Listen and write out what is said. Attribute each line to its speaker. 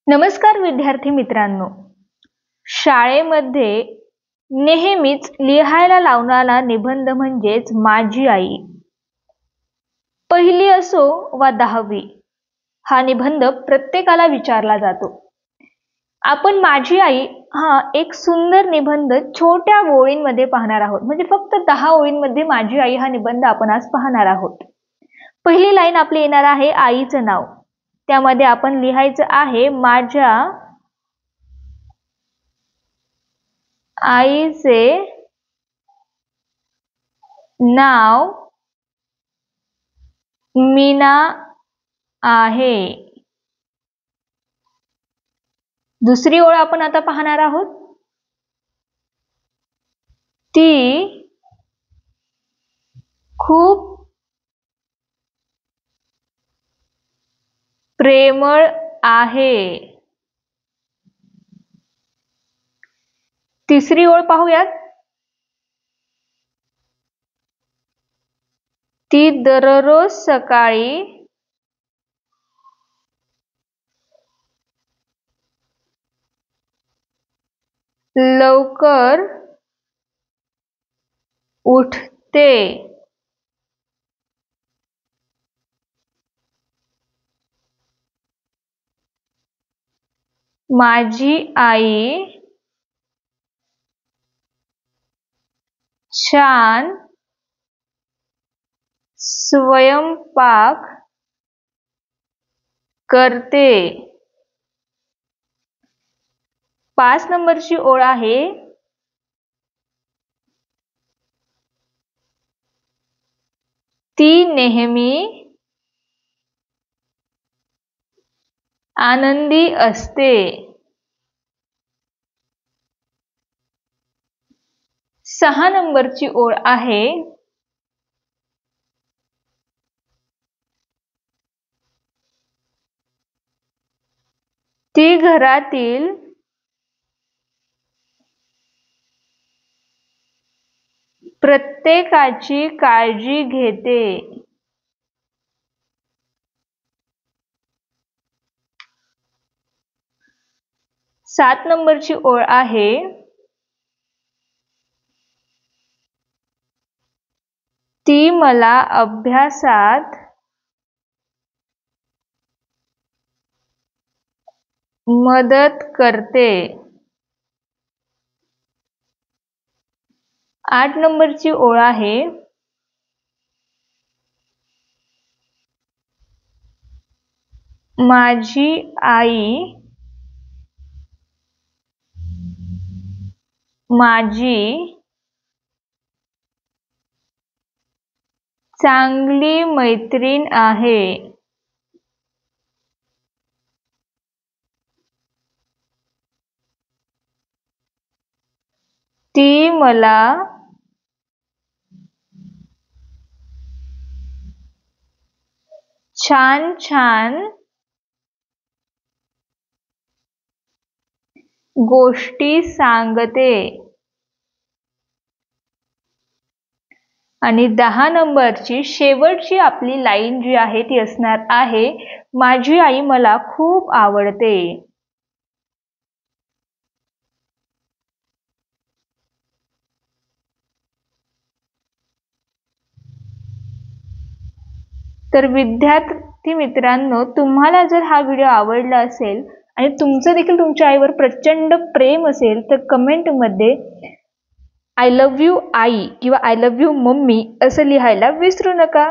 Speaker 1: नमस्कार विद्यार्थी मित्रांनो, शाळेमध्ये नेहमीच लिहायला लावणारा निबंध म्हणजेच माझी आई. पहिली असो वा 10वी, हा निबंध प्रत्येकाला विचारला जातो. आपण माझी आई हा एक सुंदर निबंध छोट्या ओळींमध्ये पाहणार आहोत. म्हणजे फक्त 10 ओळींमध्ये माझी आई हा निबंध आपण आज पाहणार आहोत. पहिली लाईन आपली येणार आहे आईचं नाव. त्यामध्ये आपण लिहायचं आहे माझ्या आईचे नाव मीना आहे. दुसरी ओळ आपण आता पाहणार आहोत. ती खूप प्रेमळ आहे. तिसरी ओळ पाहूयात. ती दररोज सकाळी लवकर उठते. माझी आई छान स्वयंपाक करते. 5 नंबरची ओळ आहे. ती नेहमी आनंदी असते. 6 नंबरची ओळ आहे. ती घरातील प्रत्येकाची काळजी घेते. 7 नंबरची ओळ आहे. ती मला अभ्यासात मदत करते. 8 नंबरची ओळ आहे. माझी आई माझी चांगली मैत्रीण आहे. ती मला छान छान गोष्टी सांगते. आणि 10 नंबरची शेवटची आपली लाईन जी आहे ती असणार आहे माझी आई मला खूप आवडते. तर विद्यार्थी मित्रांनो, तुम्हाला जर हा व्हिडिओ आवडला असेल आणि तुमचं देखील तुमच्या आईवर प्रचंड प्रेम असेल तर कमेंटमध्ये आय लव्ह यू आई किंवा आय लव्ह यू मम्मी असं लिहायला विसरू नका.